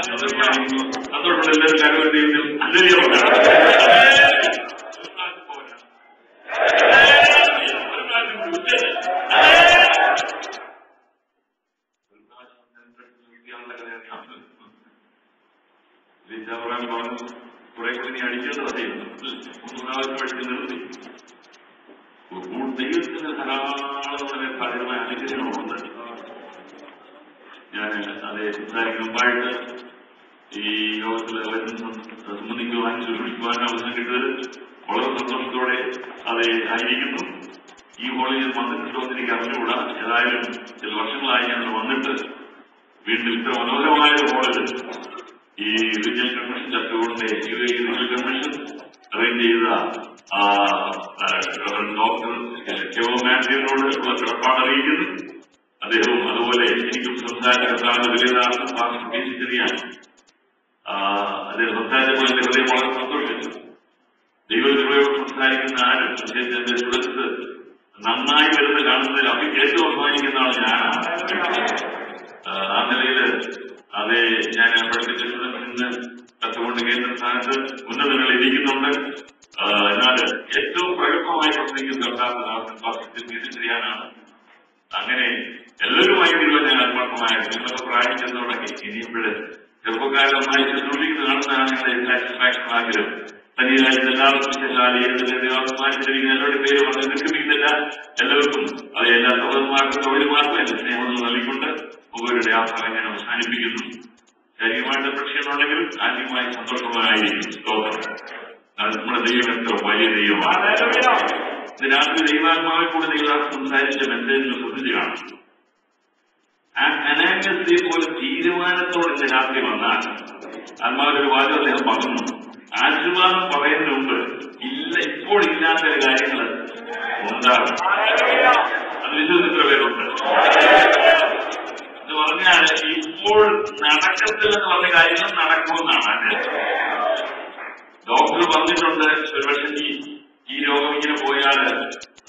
സന്തോഷമുള്ള എല്ലാവരും കാര്യങ്ങൾ ദൈവത്തിൽ കുറെ കൂടി നീ അടിക്കേണ്ടത് മൂന്നാമത്തെ പഠിച്ച് നിർത്തി. ദൈവത്തിന് ധാരാളം വളരെ സാധ്യതമായ അനുഗ്രഹങ്ങളുണ്ട്. ഞാൻ അതേ സംസാരിക്കുന്ന മുമ്പായിട്ട് ഈ യോഗത്തിൽ സംബന്ധിക്കുവാൻ ശുശ്രൂഷിക്കുവാൻ അവസരം കിട്ടിയത് വളരെ സന്തോഷത്തോടെ അതേ ആയിരിക്കുന്നു. ഈ ഹോളിൽ വന്നിട്ടുണ്ടോ എന്ന് എനിക്ക് അറിഞ്ഞുകൂടാ. ഏതായാലും ചില വർഷങ്ങളായി ഞങ്ങൾ വന്നിട്ട് വീണ്ടും ഇത്ര മനോഹരമായ ഹോളിൽ ഈ റീജിയണൽ കൺവെൻഷൻ ചർച്ചകളുടെ റീജിയണൽ കൺവെൻഷൻ അറേഞ്ച് ചെയ്ത ഡോക്ടർ കെവോ മാത്യുവിനോട് ഉള്ള കിടപ്പാട് അറിയിക്കുന്നു. അദ്ദേഹവും അതുപോലെ എനിക്കും സംസാരിക്കുന്ന വലിയ ചെറിയാൻ അദ്ദേഹം സംസാരിച്ചപ്പോൾ എന്റെ ഹൃദയം വളരെ സന്തോഷിച്ചു. ദൈവത്തിലൂടെ സംസാരിക്കുന്ന ആരും പ്രത്യേകിച്ച് എന്റെ സുരക്ഷ നന്നായി വരുന്ന കാണുന്നതിൽ ഏറ്റവും അഭിമാനിക്കുന്നതാണ് ഞാനാണ്. ആ നിലയിൽ അതെ ഞാൻ പഠിപ്പിച്ച സ്റ്റുഡൻസിന് കത്തുകൊണ്ട് കേന്ദ്ര സ്ഥാനത്ത് ഉന്നതങ്ങൾ ഇരിക്കുന്നുണ്ട്. എന്നാൽ ഏറ്റവും പ്രഗത്ഭമായി പ്രസംഗിക്കുന്ന ചെയ്യാനാണ്. അങ്ങനെ എല്ലാവരുമായി തീരുവാൻ ഞാൻ ആത്മാർത്ഥമായിരുന്നു. നിങ്ങളൊക്കെ പ്രായം ചെന്ന് തുടങ്ങി. ഇനിയിപ്പോഴ് ചെറുപ്പക്കാരെ നന്നായി ശുശ്രൂഷിക്കുന്ന കാണുന്നതാണ് ഞങ്ങളുടെ സാറ്റിസ്ഫാക്ഷൻ ആഗ്രഹം. തനിയായിട്ട് എല്ലാവർക്കും എല്ലാവരുടെ പേര് വളരെ നിൽക്കുന്നില്ല. എല്ലാവർക്കും അത് എല്ലാ സഹോദരന്മാർക്കും തൊഴിലുമാർക്കും എന്റെ സ്നേഹം നൽകിക്കൊണ്ട് മുഖവരുടെ ആ ഭാഗം ഞാൻ അവസാനിപ്പിക്കുന്നു. ശാരീരികമായിട്ട് പ്രശ്നമുണ്ടെങ്കിൽ ആദ്യമായി സന്തോഷമായിരിക്കും. സ്തോത്രം. നമ്മുടെ ദൈവം എത്ര വലിയ ദൈവമാണ്. ഇത് രാത്രി ദൈവാത്മാവിൽ കൂടെ ദൈവം സംസാരിച്ച മെസ്സേജിൽ ശ്രദ്ധിച്ച് കാണും. ആ അനാന്യത്തെ പോലെ തീരുമാനത്തോടെ ഇന്ന് രാത്രി വന്നാൽ ആത്മാവിലൊരു വാചകം അദ്ദേഹം പറഞ്ഞു. ആശീർവാദം പറയുന്നതിന് മുമ്പ് ഇപ്പോൾ ഇല്ലാത്ത കാര്യങ്ങൾ ഉണ്ടാകും. അത് വിശ്വസിത്ര പേരുണ്ട് എന്ന് പറഞ്ഞാൽ ഇപ്പോൾ നടക്കത്തില്ലെന്ന് പറഞ്ഞ കാര്യങ്ങൾ നടക്കുമെന്നാണ്. ഡോക്ടർ പറഞ്ഞിട്ടുണ്ട് ഒരുപക്ഷെ ഈ രോഗം ഇങ്ങനെ പോയാൽ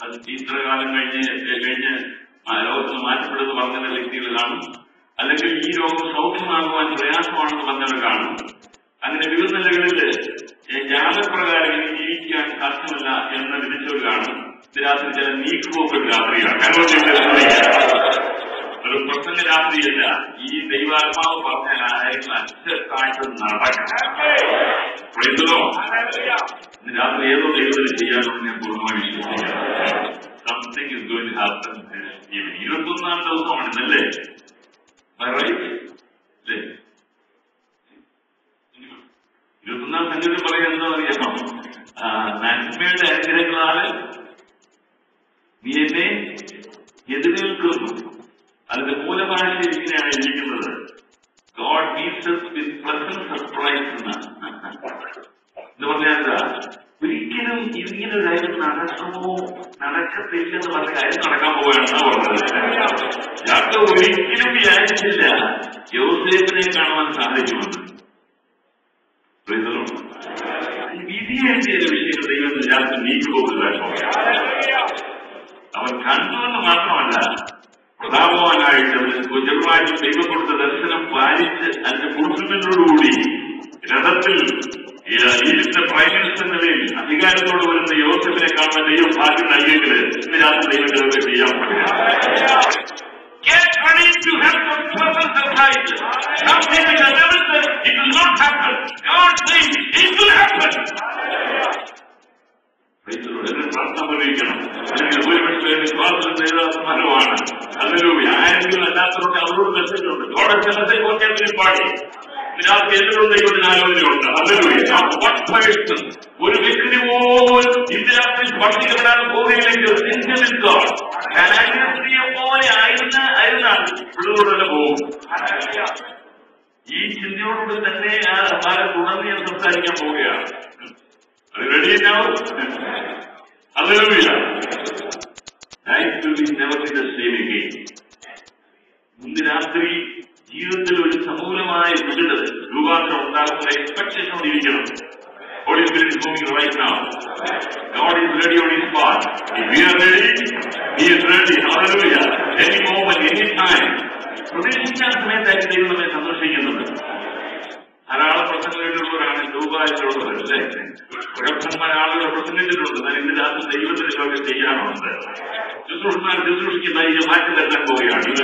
അത് ഇത്ര കാലം കഴിഞ്ഞ് ലോകത്തിന് മാറ്റപ്പെടുമെന്ന് പറഞ്ഞ വ്യക്തികൾ കാണും. അല്ലെങ്കിൽ ഈ രോഗം സൗഖ്യമാകുവാൻ പ്രയാസമാണെന്ന് പറഞ്ഞവർ കാണും. അങ്ങനെ വിവിധ നിലകളിൽ ജാതപ്രകാരം ഇനി ജീവിക്കാൻ സാധ്യമല്ല എന്ന് വിധിച്ചവർ കാണും. ഇത് രാത്രി ചില നീക്കുപോക്ക് രാത്രിയാണ്. ഒരു പ്രസംഗ രാത്രിയല്ല. ഈ ദൈവാത്മാവ് പറഞ്ഞ കാര്യങ്ങൾ അച്ചട്ടായിട്ട് നടക്കണം. ഇന്ന് രാത്രി ഏതോ ദൈവത്തിൽ ചെയ്യാമെന്ന് ഞാൻ പൂർണ്ണമായി വിശ്വസിക്കുന്നു. Something is going to happen. 21-ാം ദിവസമാണ് ഇന്നല്ലേ? റൈറ്റ് അല്ലേ? 21-ാം സംഗതി പറയുന്നത് അറിയാമോ? നന്മയുടെ അനുഗ്രഹങ്ങളാല് നീ എന്നെ എതിരേൽക്കുന്നു. അതിന്റെ മൂലഭാഷയിൽ ഇങ്ങനെയാണ് ഇരിക്കുന്നത്. God meats us with pleasant surprise എന്ന് പറഞ്ഞാൽ ഒരിക്കലും ഇങ്ങനൊരു കാര്യം നടക്കുമോ നടക്കത്തില്ലെന്ന് പറഞ്ഞ കാര്യം നടക്കാൻ പോവുകയാണെന്നാ പറഞ്ഞത്. യാത്ര ഒരിക്കലും വിചാരിച്ചില്ല യോസേഫിനെ കാണുവാൻ സാധിക്കുമെന്ന്. വിധിയെഴുതിയ വിഷയം ദൈവത്തിൽ യാത്ര നീക്കുപോകുക. അവൻ കണ്ടുവെന്ന് മാത്രമല്ല, പ്രതാപവാനായിട്ട് ചെറുതായിട്ട് ദൈവം കൊടുത്ത ദർശനം പാലിച്ച് അതിന്റെ ഫുൾഫിൽമെന്റോടുകൂടി രഥത്തിൽ ഈജിപ്തിന്റെ പ്രൈം മിനിസ്റ്റർ നിലയിൽ അധികാരത്തോട് വരുന്ന യോസേഫിനെ കാണുവാൻ ദൈവം ഭാഗ്യം നൽകിയെങ്കിൽ ഇന്ന് രാത്രി ദൈവത്തെ ചെയ്യാൻ പറ്റില്ല. Get ready to have some pleasant surprises. Something which has never said it will not happen. God says it will happen. പ്രാർത്ഥന ഉപയോഗിക്കണം. അല്ലെങ്കിൽ ഭൂരിപക്ഷം വിശ്വാസം ചെയ്ത ഫലമാണ്. അതൊരു ആരെങ്കിലും അല്ലാത്തവർക്ക് അവരോട് മെസ്സേജ് ഉണ്ട്. ഗോഡ് മെസ്സേജ് കൊടുക്കാൻ പാടി ഇതിനകത്ത് എല്ലാവരും ദൈവത്തിന് ആലോചനയുണ്ട്. അതൊരു ഒരു വ്യക്തി പോലും ഇതിനകത്ത് ഭക്ഷിക്കപ്പെടാൻ പോകുകയില്ലെങ്കിൽ പോലെ ആയിരുന്നാണ് പിള്ളേരോടെ പോകും. ഈ ചിന്തയോടുകൂടി തന്നെ ആ ആഹാരം തുടർന്ന് ഞാൻ സംസാരിക്കാൻ പോവുകയാണ്. അത് റെഡിയാവും. ഇന്ന് രാത്രി ജീവിതത്തിൽ ഒരു സമൂലമായ രൂപാന്തരം ഉണ്ടാകുന്ന എക്സ്പെക്ടേഷൻ ഇരിക്കണം. Holy Spirit is moving right now. God is ready on His part. If we are ready, He is ready. Hallelujah. Any moment, any time. പ്രതീക്ഷിക്കാൻ സമയത്തായിട്ട് ദൈവം നമ്മെ സന്ദർശിക്കുന്നുണ്ട്. ധാരാളം പ്രസംഗങ്ങളുള്ളവരാണ് ദുബായിലുള്ളവർ അല്ലേ? പ്രഗത്ഭന്മാർ ആളുകളെ പ്രസംഗിച്ചിട്ടുണ്ട്. എന്നാൽ ഇന്ന് രാത്രി ദൈവത്തിന് ഇതൊക്കെ ചെയ്യാനുണ്ട്. ശുശ്രൂഷിക്കുന്ന ഈ മാറ്റം തരാൻ പോവുകയാണ്. ഇത്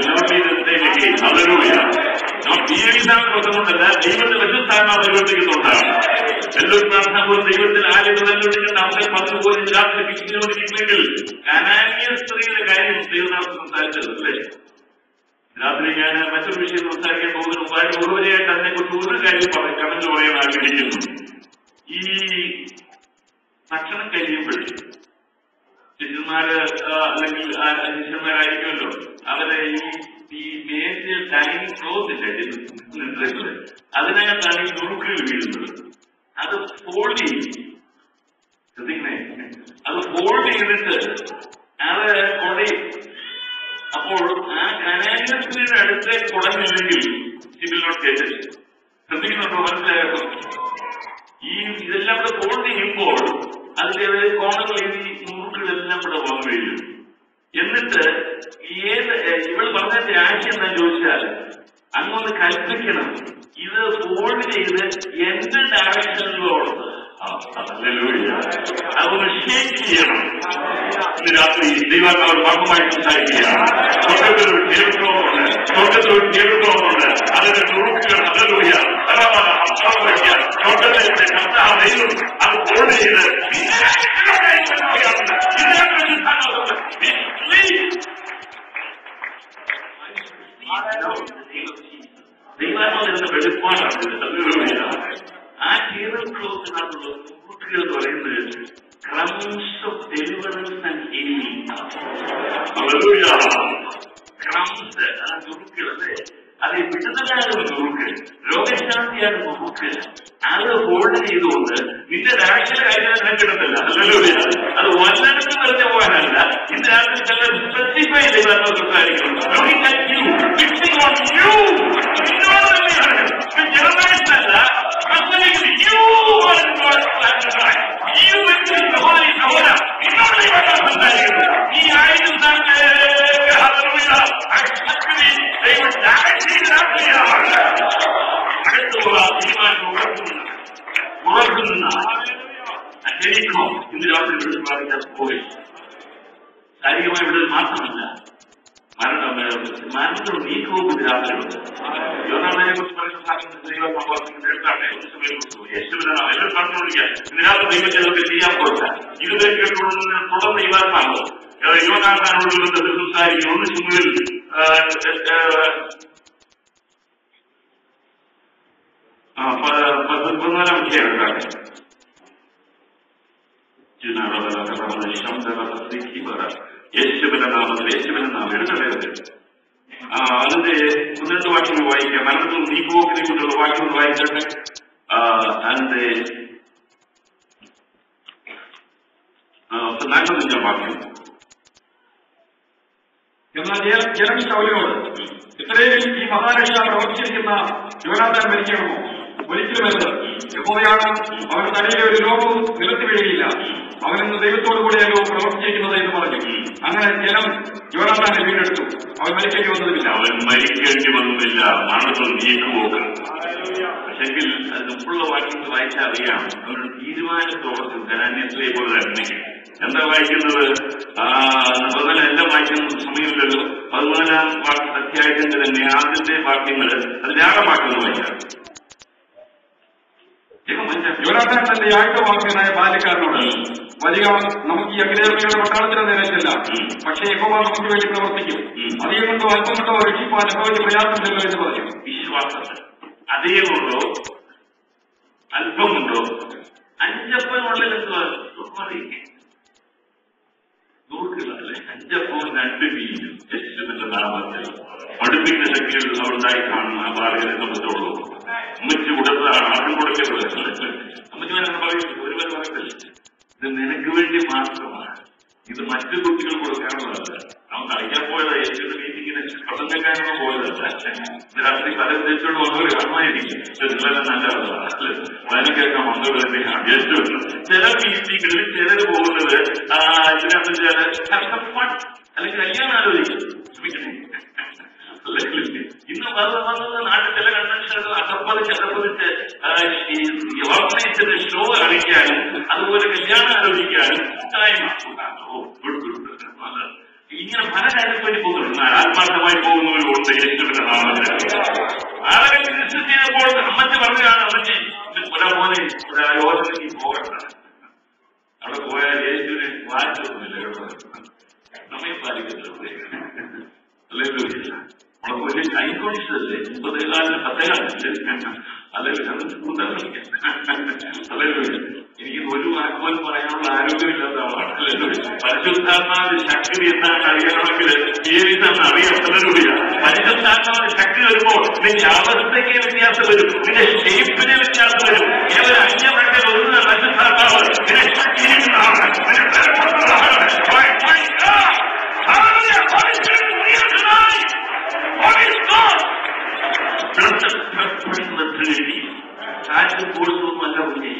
പ്രസംഗമുണ്ടല്ല, ദൈവത്തെ വ്യത്യസ്തമായി പ്രവർത്തിക്കുന്നുണ്ടാണ്. എല്ലാവരും പ്രാർത്ഥന പോലും ദൈവത്തിൽ ആരും നല്ലോടിക്കുന്ന അവരെ 10 പോലും രാത്രി പിടിച്ചുകൊണ്ടിരിക്കുമെങ്കിൽ കനാന്യ സ്ത്രീയുടെ കാര്യം ദൈവനാഥ് സംസാരിച്ചത് അല്ലേ? രാത്രി ഞാൻ മറ്റൊരു വിഷയം സംസാരിക്കാൻ പോകുന്നതിന് മുമ്പായിട്ട് ഒരുവരെയായിട്ട് അതിനെക്കുറിച്ച് ഒരു കാര്യം കമന്റ് പറയാൻ ആഗ്രഹിക്കുന്നു. ഈ ഭക്ഷണം കഴിയുമ്പോഴേ ശിഷ്യന്മാര് അല്ലെങ്കിൽ ശിഷ്യന്മാരായിരിക്കുമല്ലോ, അവരെ ഈ മേശയിൽ ഡൈനിങ് ക്ലോത്ത് ഇല്ലേ, അതിനകത്താണ് ഈ നുറുക്കുകൾ വീഴുന്നത്. അത് ഫോൾഡ് ചെയ്യും. ശ്രദ്ധിക്കണേ, അത് ഫോൾഡ് ചെയ്തിട്ട് അത് കൊടയും. അപ്പോൾ ആ കനാന്യസ്ത്രീയുടെ അടുത്തേക്ക് കുടഞ്ഞില്ലെങ്കിൽ സിവിലോട്ട് കേട്ടത്. ശ്രദ്ധിക്കുന്നുണ്ടോ? മനസ്സിലായോ? ഇതെല്ലാം കൂടെ ഫോൾഡ് ചെയ്യുമ്പോൾ അതിന്റെ കോണുകളിൽ ഈ നുറുക്കുകളെല്ലാം കൂടെ വന്നു വീഴും. എന്നിട്ട് ഇവൾ പറഞ്ഞതിന്റെ ആശയം എന്താ ചോദിച്ചാൽ, അങ്ങൊന്ന് കൽപ്പിക്കണം, ഇത് ഫോൾഡ് ചെയ്ത് എന്റെ ഡയറക്ഷനിലോട്ട് അതൊന്ന് ഷേക്ക് ചെയ്യണം. ഇന്ന് രാത്രി ദൈവാത്മാവ് വാക്കുമായി സംസാരിക്കുകയാണ്. സ്വർഗത്തിലൊരു കേൾക്കുന്നുണ്ട്. അതിന്റെ നുറുക്കുകൾ അതലൂയ സ്വർഗത്തിലെ ദൈവം അത് ഫോൾഡ് ചെയ്ത് ദൈവാത്മാവ് എന്ന വെളിപ്പാടാണ്. ആ ടേബിൾ ക്ലോത്തിനകത്തുള്ള നുറുക്കുകൾ എന്ന് പറയുന്നത് crumbs of deliverance and healing. Crumbs, ആ നുറുക്കുകൾ അല്ലേ, അത് വിടുതലാകുന്ന നുറുക്ക്, രോഗശാന്തിയാകുന്ന നുറുക്ക്, അത് ഹോൾഡ് ചെയ്തുകൊണ്ട് നിന്റെ രാഷ്ട്രീയ കാര്യം കിടത്തില്ല. അത് വല്ലടത്ത് നിറഞ്ഞു പോകാനല്ല. ഇന്ന് രാത്രി ചില സ്പെസിഫൈ ചെയ്താൽ സംസാരിക്കണം. ജനറേഷനല്ല, ഈ ആയിരം അടുത്തുള്ള തീരുമാനം ഉറക്കുന്ന ടെലികോം ഇന്ന് രാത്രി വിളിച്ചു പോയി. ശാരീരികമായി വിടൽ മാത്രമല്ല, മരണത്തോട് നീക്കവും ഇന്ന് രാത്രിയുണ്ട്. യോനാഥനെ കുറിച്ച് പറയുന്ന എല്ലാവരും പറഞ്ഞുകൊണ്ടിരിക്കുക. ഇന്ന് രാത്രി ദൈവത്തെ ചെയ്യാൻ പോയില്ല. ഇതുവരെ കേട്ടുകൊണ്ടുള്ള തുടർന്ന് ദൈവാത്മാവ് യോനാഥാനോട് ബന്ധത്തിൽ സംസാരിക്കും. 1 ശമൂവേൽ 14-ാം അധ്യായം യേശുവിന്റെ നാമത്തിൽ എടുക്കരുത്. അതിന്റെ 12 വാക്യങ്ങൾ വായിക്കാം. മരണത്തിൽ നീക്കുപോക്കിനെ കൊണ്ടുള്ള വാക്യങ്ങൾ വായിക്കട്ടെ. അതിന്റെ 45-ാം വാക്യം. എന്നാൽ ജനം ശൗലിനോട്, ഇത്രയും ഈ മഹാരക്ഷ പ്രവർത്തിച്ചിരിക്കുന്ന യോനാഥാൻ മരിക്കണമോ? ഒരിക്കലുമല്ല. യഹോവയാണ് അവന്റെ തലയിലെ ഒരു ലോകവും നിലത്ത് വീഴുകയില്ല. അവനെന്ന് ദൈവത്തോടു കൂടെയല്ലോ പ്രവർത്തിച്ചിരിക്കുന്നത് എന്ന് പറഞ്ഞു. അങ്ങനെ ജനം യോനാഥാനെ വീണ്ടെടുത്തു. അവൻ മരിക്കേണ്ടി വന്നതുമില്ല. മരണത്തിൽ നീക്കുപോക്ക്. പക്ഷെങ്കിൽ അത് മുമ്പുള്ള വാക്യങ്ങൾ വായിച്ചാൽ അറിയാം, അവരുടെ തീരുമാനത്തോടെ കനാന്യസ്ത്രീയെ പോലെ തന്നെ. എന്താ വായിക്കുന്നത്? എല്ലാം വായിക്കുന്ന സമയമില്ലല്ലോ. 14-ാം അധ്യായത്തിന്റെ തന്നെ ആദ്യത്തെ വാക്യങ്ങൾ, അതിന്റെ 6-ാം വാക്യങ്ങൾ വായിക്കാം. യോനാഥാൻ തന്റെ ആയുധവാഹകനായ ബാല്യക്കാരനോട്, വരിക, നമുക്ക് ഈ അഖിലേർമയുടെ പട്ടാളത്തിന് നേരത്തില്ല. പക്ഷേ യഹോവ നമുക്ക് വേണ്ടി പ്രവർത്തിക്കും. അധികം കൊണ്ടോ അല്പം കൊണ്ടോ രക്ഷിപ്പാൻ യഹോവയ്ക്ക് പ്രയാസമില്ലല്ലോ എന്ന് പറഞ്ഞു. വിശ്വാസം അധികം കൊണ്ടോ അല്പമുണ്ടോ 5 അപ്പമുള്ളിൽ എന്തുവാ നോക്കുകയല്ലേ? 5 അപ്പവും 2 മീനും യേശുവിന്റെ നാമത്തിൽ പഠിപ്പിക്കുന്ന ശക്തികൾ അവരുണ്ടായി കാണുന്ന ആ ബാലകരെ സംബന്ധിച്ചോളൂ. അമ്മച്ചി കൊടുത്തതാണ്, ആരും കൊടുക്കരുത്. അമ്മച്ചി പറയും, ഒരുവൻ പറയത്തില്ല, ഇത് നിനക്ക് വേണ്ടി മാത്രമാണ്, ഇത് മറ്റു കുട്ടികൾ കൊടുക്കാനുള്ളതല്ല. അവൻ കളിക്കാൻ പോയതാ, യേശുവിന്റെ മീറ്റിങ്ങിന് പ്രസംഗക്കാരനോ പോയതല്ല. രാത്രി പല ഉദ്ദേശത്തോട് വന്നവർ കാണുമായിരിക്കും. നിങ്ങളെല്ലാം നല്ലതാണ്, അതിന് കേൾക്കാൻ വന്നവർ തന്നെയാണ് യേശു. ചില മീറ്റിങ്ങളിൽ ചിലര് പോകുന്നത് ഇതിനകത്ത് അല്ലെങ്കിൽ കല്യാണം ആലോചിക്കും. ഇന്ന് വന്നത് നാട്ടിൽ ചില കൺവെൻഷൻ അതപ്പതിച്ച് ഈ ഓർഗനൈസേഷന്റെ ഷോ കാണിക്കാനും അതുപോലെ കല്യാണം ആലോചിക്കാനും കൂട്ടായ്മ ഇങ്ങനെ പല കാര്യങ്ങൾക്ക് വേണ്ടി പോകുന്നുണ്ട്. ആത്മാർത്ഥമായി പോകുന്നവരുണ്ട് യേശുവിന്റെ നാമത്തിൽ. ആളുകൾ മിനിസ്റ്റർ ചെയ്തപ്പോൾ അമ്മച്ചി പറഞ്ഞതാണ്, അമ്മച്ചി പോലെ യോജനയ്ക്ക് പോകണ്ട, അവിടെ പോയാൽ യേശുവിനെ വായിച്ചൊന്നുമില്ല കേട്ടോ, നമ്മെ പാലിക്കുന്നുണ്ട്. അല്ലേ നമ്മളെ വലിയ കൈക്കൊണ്ടിച്ചതല്ലേ 10 അല്ലെങ്കിൽ അത് കൂടുതൽ അല്ലെങ്കിൽ എനിക്ക് ഒരു വാക്കുപോലും പറയാനുള്ള ആരോഗ്യമില്ലാത്ത ആളാണ്. അല്ലെങ്കിൽ പരിശുദ്ധാത്മാവിന്റെ ശക്തി എന്താണ് അറിയണമെങ്കിൽ ജീവിതം അറിയാം. പരിശുദ്ധാത്മാവിന്റെ ശക്തി വരുമ്പോൾ നിന്റെ അവസ്ഥയ്ക്ക് വ്യത്യാസം വരും, നിന്റെ ഷേപ്പിന് വ്യത്യാസം വരും. ഏതൊരു അന്യമണ്ണിൽ ഒതുങ്ങുന്ന പരിശുദ്ധാത്മാവ് നിന്നെ ശക്തിയിലാണ്. കാറ്റ് കോഴ്സൊന്നുമല്ല കുഞ്ഞി.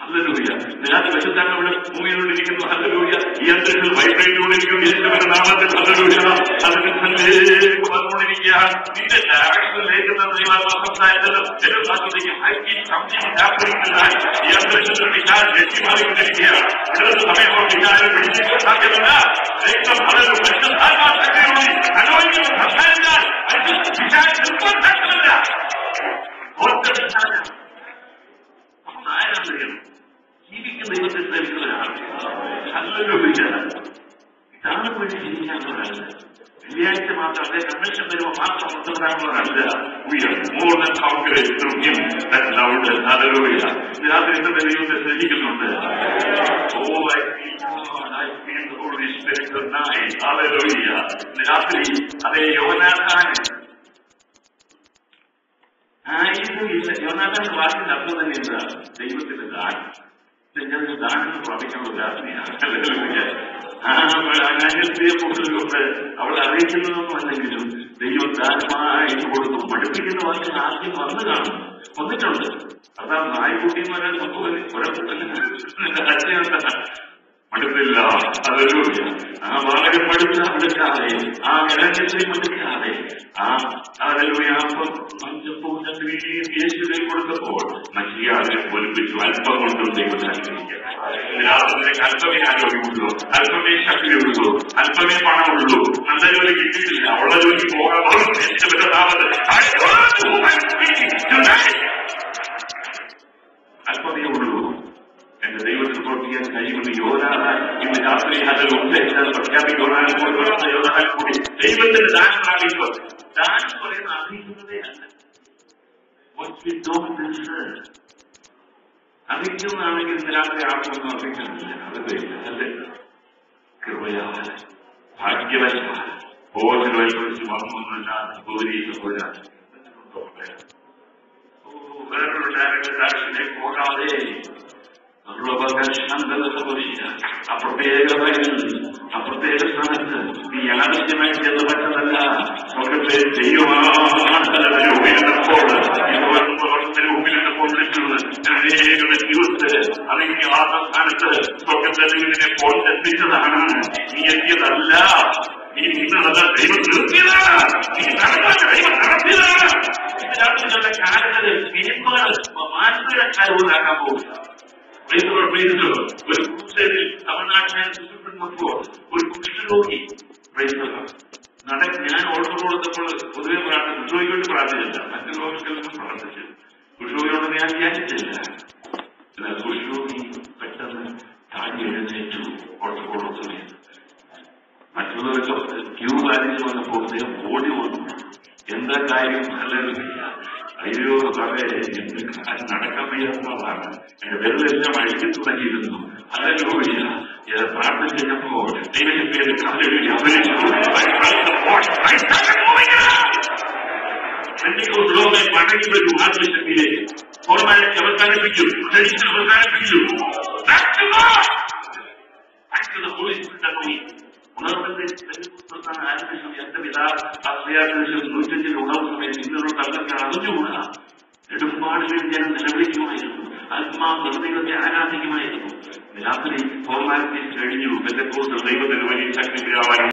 ഹല്ലേലൂയ. നിരാശ പരിശുദ്ധാത്മാവിടെ ഭൂമിയിലോട്ടിരിക്കുന്നു. ഹല്ലേലൂയ. ഈ അന്തരീക്ഷത്തിൽ വൈബ്രേറ്റുകൊണ്ടിരിക്കുന്നു. യേശുവിന്റെ നാമത്തിൽ ഹല്ലേലൂയ. അതിന് തന്നിലേക്ക് വന്നുകൊണ്ടിരിക്കുക. നിന്റെ ഡയറക്ഷനിലേക്ക് സംസാരിച്ചത് ഏറ്റവും ആസ്വദിക്കും. ഈ അന്തരീക്ഷത്തിൽ വിശാൽ ലക്ഷ്യമാറിക്കൊണ്ടിരിക്കുകയാണ്. ഇടത് സമയത്തോട് വിശാലും പിടിച്ചിട്ട് സാധ്യമല്ല. പരിശുദ്ധാത്മാ ശക്തിയോടെ അനുഭവിക്കുന്ന സംസാരിച്ചാൽ വിശാൽ നിർബന്ധമില്ല. ജീവിക്കുന്ന ദൈവത്തെ സേവിക്കുന്നവരാണ്. ഇതാണ് വേണ്ടി ജീവിക്കാനുള്ളതല്ല. വെള്ളിയാഴ്ച മാത്രം അതേ കൺവെൻഷൻ വരുമ്പോൾ മാത്രം ഒത്തുകൂടാനുള്ളതല്ല. രാത്രി ഇന്നത്തെ ദൈവത്തെ സേവിക്കുന്നുണ്ട്. രാത്രി അതേ യോനാഥാന് യോനാഥാന്റെ വാക്കിന്റെ അർത്ഥം തന്നെ എന്താ? ദൈവത്തിന്റെ ദാനം. ഞങ്ങൾക്ക് ദാനം പ്രാപിക്കാനുള്ള രാത്രിയാണ്. പുസ്തകമുണ്ട്. അവൾ അറിയിക്കുന്നതൊന്നും അല്ലെങ്കിലും ദൈവം ദാനമായി കൊടുത്തു. പഠിപ്പിക്കുന്ന വാക്കിന് ആദ്യം വന്നു കാണും, വന്നിട്ടുണ്ട്. അതാണ് നായ്ക്കുട്ടിമാരെ പഠിപ്പില്ല. അതൊരു ആ ബാലകൻ പഠിച്ച എടുക്കാതെ, ആ ഗണേശനെ പഠിക്കാതെ, യേശുവിനെ കൊടുത്തപ്പോൾ മനുഷ്യാവിനെ പൊലിപ്പിച്ചു. അല്പം കൊണ്ടും ദൈവത്തെ നിനക്ക് അല്പമേ ആരോഗ്യമുള്ളൂ, അല്പമേ ശക്തിയുള്ളൂ, അല്പമേ പണമുള്ളൂ, നല്ല ജോലി കിട്ടിയിട്ടില്ല, ഉള്ള ജോലി പോകാൻ അല്പമേ ഉള്ളൂ. എന്റെ ദൈവത്തിൽ പ്രവർത്തിക്കാൻ കഴിയുമെന്ന് യോനാഥാൻ ഇന്ന് രാത്രി അതിൽ ഉദ്ദേശിച്ചാൽ പ്രഖ്യാപിക്കാൻ യോനാഥാൻ കൂടി ദൈവത്തിന്റെ ദാനം പ്രാപിക്കും. ദാനം പറയുന്ന അറിയിക്കുന്നതേ അല്ല. അറിയിക്കുന്നതാണെങ്കിൽ ഇന്ന് രാത്രി ആർക്കൊന്നും അറിയിക്കുന്നില്ല. അല്ലേ? കൃപയാൽ ഭാഗ്യവശാൽ ബോധവൽക്കരിച്ച് വന്നൊന്നല്ലാതെ വേറൊരു ഡയറക്ടർ പോകാതെ അപ്രത്യേക സ്ഥാനത്ത് നീ യാദൃശ്യമായി ചെന്ന് പറ്റുന്നല്ല. സ്വർഗത്തെ ദൈവമാണെന്നപ്പോൾ വിളിക്കുന്നത് അനേകരുടെ ജീവിതത്തിൽ അല്ലെങ്കിൽ ആ സ്ഥാനത്ത് സ്വർഗത്തെ ദൈവത്തിനെ പ്പോൾ എത്തിച്ചതാണ്. നീ എത്തിയതല്ല, നീ നിന്നതല്ല, ദൈവം നിർത്തിയതാണ്. നീ ദൈവം നടത്തിയതാണ്. ഇതിനകത്തുള്ള കാര്യങ്ങൾ മാനസികക്കാരുണ്ടാക്കാൻ പോകില്ല. ഒരു തമിഴ്നാട്ടിനെ സൃഷ്ടിപ്പെടുന്നപ്പോൾ ഒരു കുഷ്ഠരോഗി ഞാൻ ഓർഡർ കൊടുത്തപ്പോൾ പൊതുവെ കുഷ്ഠരോഗിക്ക് വേണ്ടി പ്രാർത്ഥിച്ചില്ല, മറ്റു രോഗികൾക്കും പ്രാർത്ഥിച്ചു. കുഷ്ഠരോഗിയോട് ഞാൻ ധ്യാനിച്ചില്ല. എന്നാൽ കുഷ്ഠരോഗി പെട്ടെന്ന് താഴെ എഴുന്നേറ്റു ഓർഡർ കൊടുത്തു. മറ്റുള്ളവർക്ക് ക്യൂ പാലിച്ച് വന്നപ്പോൾ അദ്ദേഹം ഓടി വന്നു. എന്താ കാര്യം? നല്ലതില്ല. അയ്യോ സാറേ, നടക്കാൻ വയ്യാത്തതാണ്. എന്റെ വെറുതെല്ലാം അഴിച്ചു തുടങ്ങിയിരുന്നു. ഹല്ലേലൂയ. പ്രാർത്ഥന ചെയ്തപ്പോൾ ദൈവത്തിന്റെ കാലൊരു മടങ്ങി വരും ആത്മശക്തിയിലേക്ക്. ഫോർമാലിറ്റി അവസാനിപ്പിക്കും, ട്രഡീഷൻ അവസാനിപ്പിക്കും. ഉണർവിന്റെ പുസ്തകത്താണ് ആത്മശം എന്റെ പിതാ അശ്രയാദേശം 105 ഉണർവ് സമയത്ത് ഇന്നൊരു തങ്ങൾക്ക് അറിഞ്ഞുകൂടാ. നെടുമ്പാടുകളിൽ ജനം നിലവിളിക്കുമായിരുന്നു, ആത്മാവ് ദൈവത്തെ ആരാധിക്കുമായിരുന്നു. രാത്രി ഫോർമാലിറ്റീസ് കഴിഞ്ഞു. ദൈവത്തിന് വലിയ ശക്തി